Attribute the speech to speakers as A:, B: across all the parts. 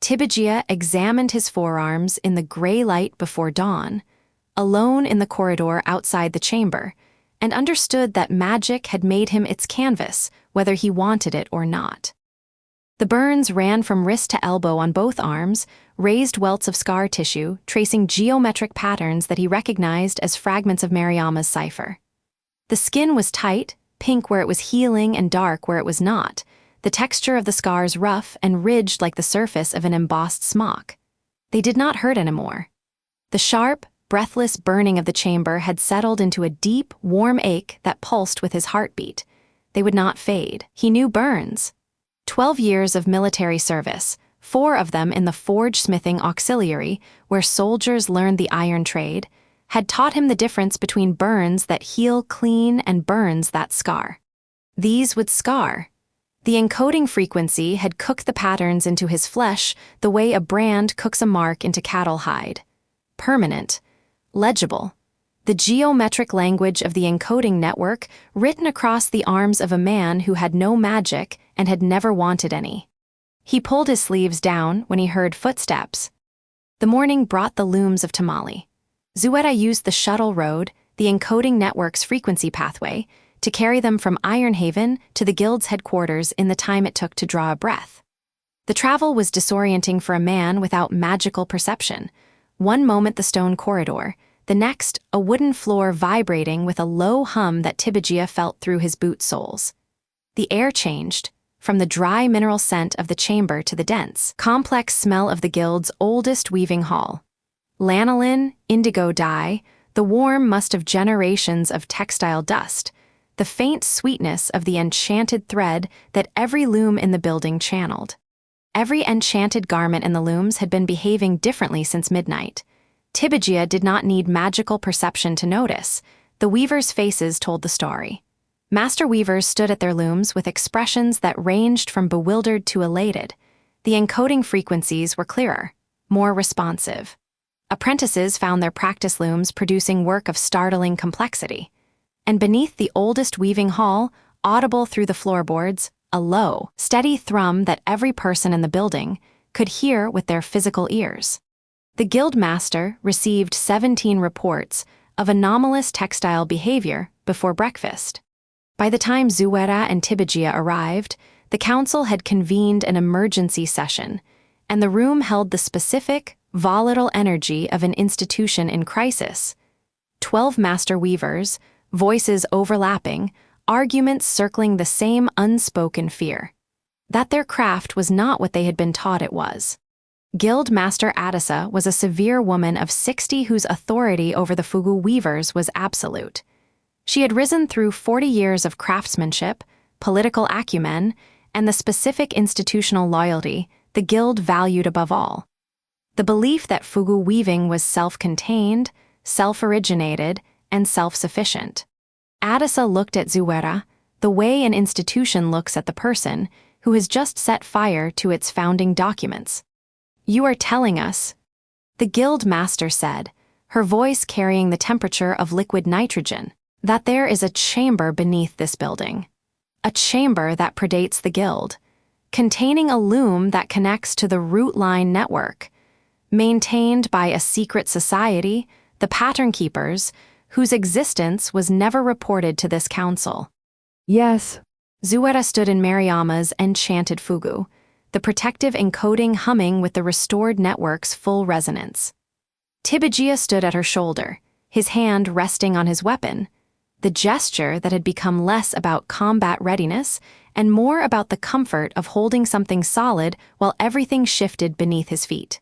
A: Tibijia examined his forearms in the gray light before dawn, alone in the corridor outside the chamber, and understood that magic had made him its canvas, whether he wanted it or not. The burns ran from wrist to elbow on both arms, raised welts of scar tissue, tracing geometric patterns that he recognized as fragments of Mariama's cipher. The skin was tight, pink where it was healing and dark where it was not, the texture of the scars rough and ridged like the surface of an embossed smock. They did not hurt anymore. The sharp, breathless burning of the chamber had settled into a deep, warm ache that pulsed with his heartbeat. They would not fade. He knew burns. 12 years of military service, 4 of them in the forge-smithing auxiliary, where soldiers learned the iron trade, had taught him the difference between burns that heal clean and burns that scar. These would scar. The encoding frequency had cooked the patterns into his flesh the way a brand cooks a mark into cattle hide. Permanent. Legible. The geometric language of the encoding network written across the arms of a man who had no magic and had never wanted any. He pulled his sleeves down when he heard footsteps. The morning brought the looms of Tamale. WuDon used the shuttle road, the encoding network's frequency pathway, to carry them from Ironhaven to the guild's headquarters in the time it took to draw a breath. The travel was disorienting for a man without magical perception. One moment the stone corridor, the next a wooden floor vibrating with a low hum that Tibijia felt through his boot soles. The air changed, from the dry mineral scent of the chamber to the dense, complex smell of the guild's oldest weaving hall. Lanolin, indigo dye, the warm must of generations of textile dust, the faint sweetness of the enchanted thread that every loom in the building channeled. Every enchanted garment in the looms had been behaving differently since midnight. Tibijia did not need magical perception to notice. The weavers' faces told the story. Master weavers stood at their looms with expressions that ranged from bewildered to elated. The encoding frequencies were clearer, more responsive. Apprentices found their practice looms producing work of startling complexity. And beneath the oldest weaving hall, audible through the floorboards, a low, steady thrum that every person in the building could hear with their physical ears. The guild master received 17 reports of anomalous textile behavior before breakfast. By the time WuDon and Tibijia arrived, the council had convened an emergency session, and the room held the specific, volatile energy of an institution in crisis. 12 master weavers, voices overlapping, arguments circling the same unspoken fear. That their craft was not what they had been taught it was. Guild Master Adisa was a severe woman of 60 whose authority over the Fugu weavers was absolute. She had risen through 40 years of craftsmanship, political acumen, and the specific institutional loyalty the guild valued above all. The belief that Fugu weaving was self-contained, self-originated, and self-sufficient. Adisa looked at WuDon, the way an institution looks at the person who has just set fire to its founding documents. "You are telling us," the guild master said, her voice carrying the temperature of liquid nitrogen, "that there is a chamber beneath this building. A chamber that predates the guild, containing a loom that connects to the root line network, maintained by a secret society, the Pattern Keepers, whose existence was never reported to this council."
B: Yes.
A: WuDon stood in Mariama's enchanted Fugu, the protective encoding humming with the restored network's full resonance. Tibijia stood at her shoulder, his hand resting on his weapon, the gesture that had become less about combat readiness and more about the comfort of holding something solid while everything shifted beneath his feet.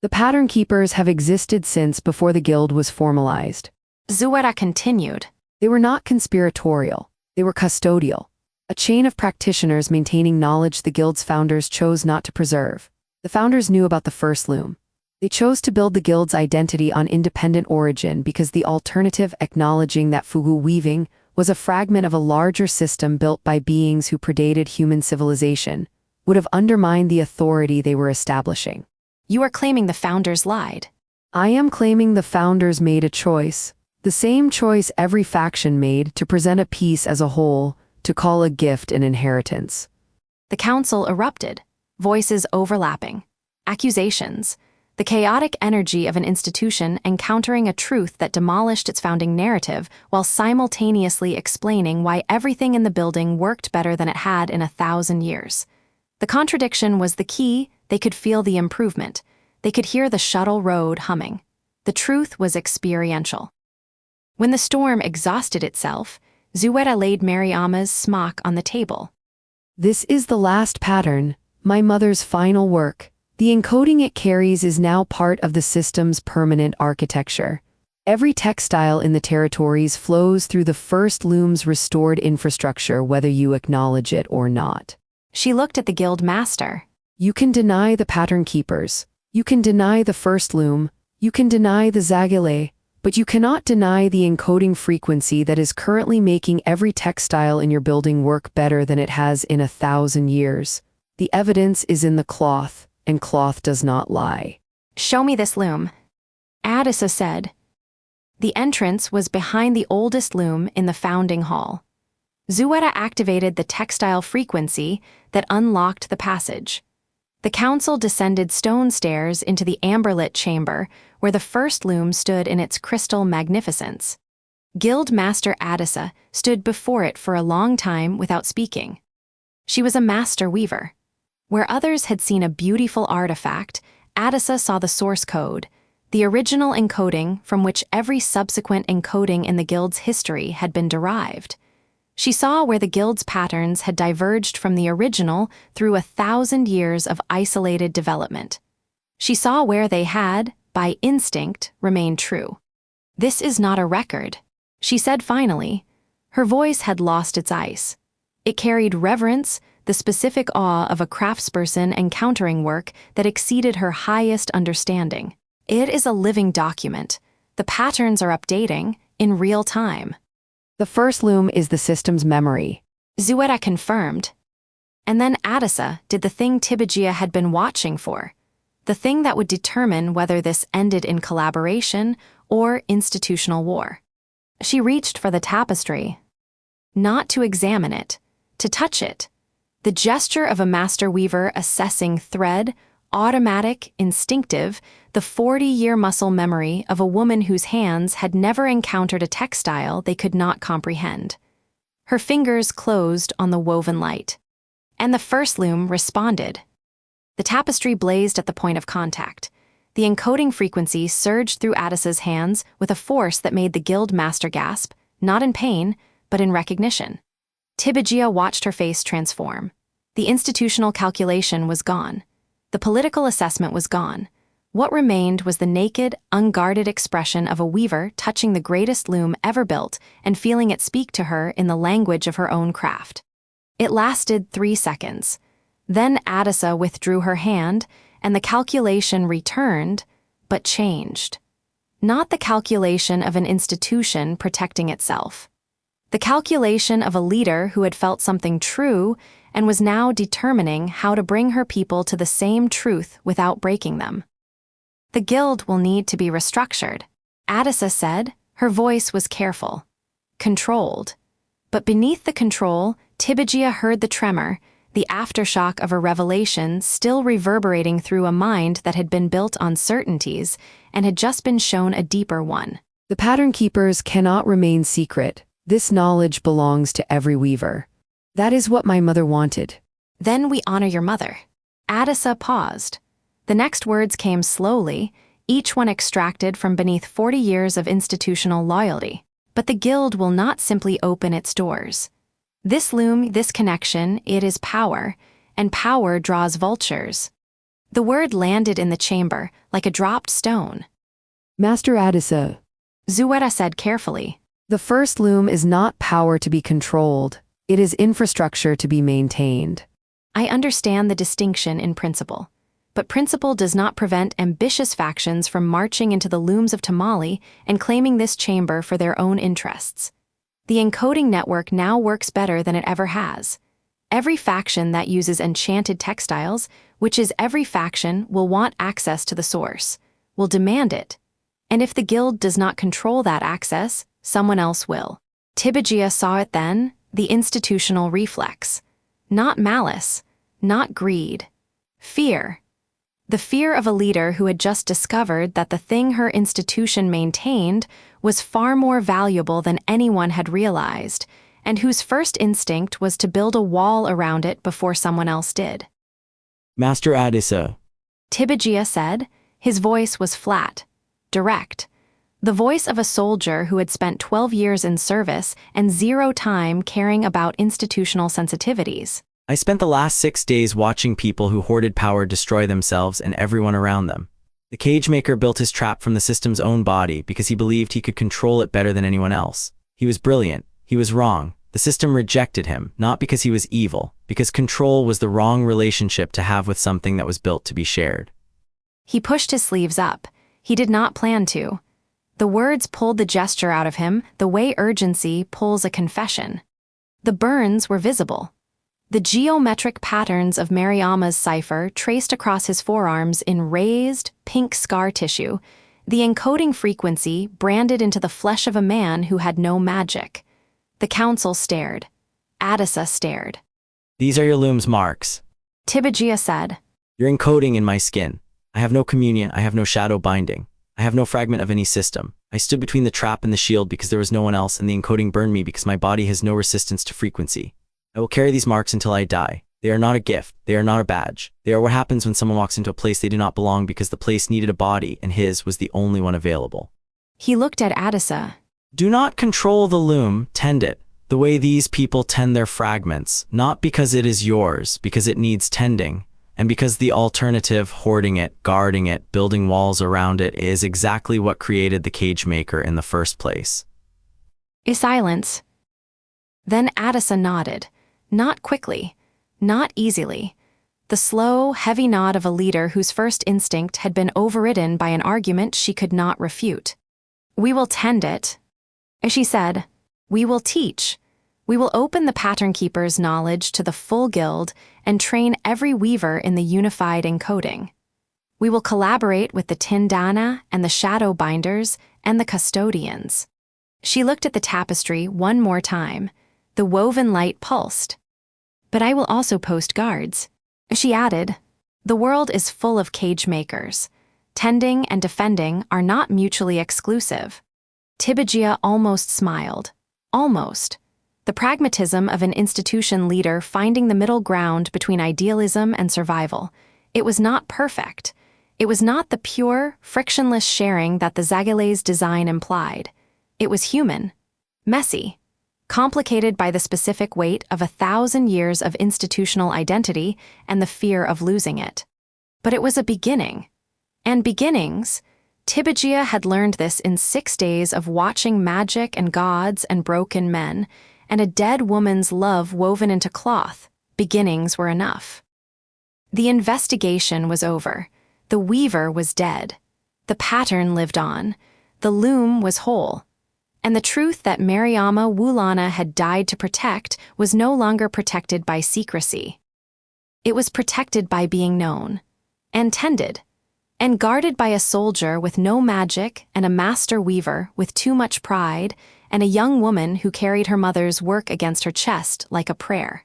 B: The Pattern Keepers have existed since before the guild was formalized.
A: WuDon continued.
B: They were not conspiratorial, they were custodial. A chain of practitioners maintaining knowledge the guild's founders chose not to preserve. The founders knew about the first loom. They chose to build the guild's identity on independent origin because the alternative, acknowledging that Fugu weaving was a fragment of a larger system built by beings who predated human civilization, would have undermined the authority they were establishing.
A: "You are claiming the founders lied."
B: I am claiming the founders made a choice, the same choice every faction made, to present a piece as a whole, to call a gift an inheritance.
A: The council erupted, voices overlapping. Accusations. The chaotic energy of an institution encountering a truth that demolished its founding narrative while simultaneously explaining why everything in the building worked better than it had in 1,000 years. The contradiction was the key. They could feel the improvement. They could hear the shuttle road humming. The truth was experiential. When the storm exhausted itself, WuDon laid Mariama's smock on the table.
B: This is the last pattern, my mother's final work. The encoding it carries is now part of the system's permanent architecture. Every textile in the territories flows through the first loom's restored infrastructure, whether you acknowledge it or not.
A: She looked at the guild master.
B: You can deny the pattern keepers. You can deny the first loom. You can deny the Zagale. But you cannot deny the encoding frequency that is currently making every textile in your building work better than it has in 1,000 years. The evidence is in the cloth, and cloth does not lie.
A: Show me this loom, Adisa said. The entrance was behind the oldest loom in the founding hall. WuDon activated the textile frequency that unlocked the passage. The council descended stone stairs into the amberlit chamber where the first loom stood in its crystal magnificence. Guild Master Adisa stood before it for a long time without speaking. She was a master weaver. Where others had seen a beautiful artifact, Adisa saw the source code, the original encoding from which every subsequent encoding in the guild's history had been derived. She saw where the guild's patterns had diverged from the original through 1,000 years of isolated development. She saw where they had, by instinct, remained true. This is not a record, she said finally. Her voice had lost its ice. It carried reverence, the specific awe of a craftsperson encountering work that exceeded her highest understanding. It is a living document. The patterns are updating in real time.
B: The first loom is the system's memory,
A: WuDon confirmed. And then Adisa did the thing Tibigia had been watching for, the thing that would determine whether this ended in collaboration or institutional war. She reached for the tapestry, not to examine it, to touch it. The gesture of a master weaver assessing thread, automatic, instinctive, the 40-year muscle memory of a woman whose hands had never encountered a textile they could not comprehend. Her fingers closed on the woven light. And the first loom responded. The tapestry blazed at the point of contact. The encoding frequency surged through Adisa's hands with a force that made the guild master gasp, not in pain, but in recognition. Tibigia watched her face transform. The institutional calculation was gone. The political assessment was gone. What remained was the naked, unguarded expression of a weaver touching the greatest loom ever built and feeling it speak to her in the language of her own craft. It lasted 3 seconds. Then Adisa withdrew her hand, and the calculation returned, but changed. Not the calculation of an institution protecting itself. The calculation of a leader who had felt something true and was now determining how to bring her people to the same truth without breaking them. The guild will need to be restructured, Adisa said. Her voice was careful, controlled. But beneath the control, Tibigia heard the tremor, the aftershock of a revelation still reverberating through a mind that had been built on certainties and had just been shown a deeper one.
B: The pattern keepers cannot remain secret. This knowledge belongs to every weaver. That is what my mother wanted.
A: Then we honor your mother. Adisa paused. The next words came slowly, each one extracted from beneath 40 years of institutional loyalty. But the guild will not simply open its doors. This loom, this connection, it is power, and power draws vultures. The word landed in the chamber like a dropped stone.
B: Master Adisa,
A: WuDon said carefully.
B: The first loom is not power to be controlled. It is infrastructure to be maintained.
A: I understand the distinction in principle. But principle does not prevent ambitious factions from marching into the looms of Tamale and claiming this chamber for their own interests. The encoding network now works better than it ever has. Every faction that uses enchanted textiles, which is every faction, will want access to the source, will demand it. And if the guild does not control that access, someone else will. Tibigia saw it then, the institutional reflex. Not malice, not greed. Fear. The fear of a leader who had just discovered that the thing her institution maintained was far more valuable than anyone had realized, and whose first instinct was to build a wall around it before someone else did.
C: Master Adisa.
A: Tibijia said. His voice was flat, direct. The voice of a soldier who had spent 12 years in service and zero time caring about institutional sensitivities.
C: I spent the last 6 days watching people who hoarded power destroy themselves and everyone around them. The cage maker built his trap from the system's own body because he believed he could control it better than anyone else. He was brilliant. He was wrong. The system rejected him, not because he was evil, because control was the wrong relationship to have with something that was built to be shared.
A: He pushed his sleeves up. He did not plan to. The words pulled the gesture out of him the way urgency pulls a confession. The burns were visible. The geometric patterns of Mariama's cipher traced across his forearms in raised, pink scar tissue, the encoding frequency branded into the flesh of a man who had no magic. The council stared. Adisa stared.
C: These are your Loom's marks.
A: Tibijia said.
C: You're encoding in my skin. I have no communion, I have no shadow binding. I have no fragment of any system. I stood between the trap and the shield because there was no one else, and the encoding burned me because my body has no resistance to frequency. I will carry these marks until I die. They are not a gift. They are not a badge. They are what happens when someone walks into a place they do not belong because the place needed a body and his was the only one available.
A: He looked at Adisa.
C: Do not control the Loom, tend it, the way these people tend their fragments, not because it is yours, because it needs tending, and because the alternative, hoarding it, guarding it, building walls around it, is exactly what created the cage maker in the first place.
A: A silence. Then Adisa nodded. Not quickly, not easily. The slow, heavy nod of a leader whose first instinct had been overridden by an argument she could not refute. We will tend it. As she said, we will teach. We will open the pattern keeper's knowledge to the full guild and train every weaver in the unified encoding. We will collaborate with the Tindana and the shadow binders and the custodians. She looked at the tapestry one more time. The woven light pulsed. But I will also post guards. She added, the world is full of cage makers. Tending and defending are not mutually exclusive. Tibijia almost smiled. Almost. The pragmatism of an institution leader finding the middle ground between idealism and survival. It was not perfect. It was not the pure, frictionless sharing that the Zagale's design implied. It was human. Messy. Complicated by the specific weight of 1,000 years of institutional identity and the fear of losing it. But it was a beginning. And beginnings, Tibijia had learned this in 6 days of watching magic and gods and broken men, and a dead woman's love woven into cloth. Beginnings were enough. The investigation was over. The weaver was dead. The pattern lived on. The loom was whole. And the truth that Mariama Wulana had died to protect was no longer protected by secrecy. It was protected by being known, and tended, and guarded by a soldier with no magic and a master weaver with too much pride and a young woman who carried her mother's work against her chest like a prayer.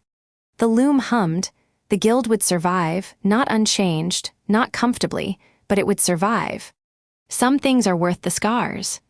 A: The loom hummed. The guild would survive, not unchanged, not comfortably, but it would survive. Some things are worth the scars.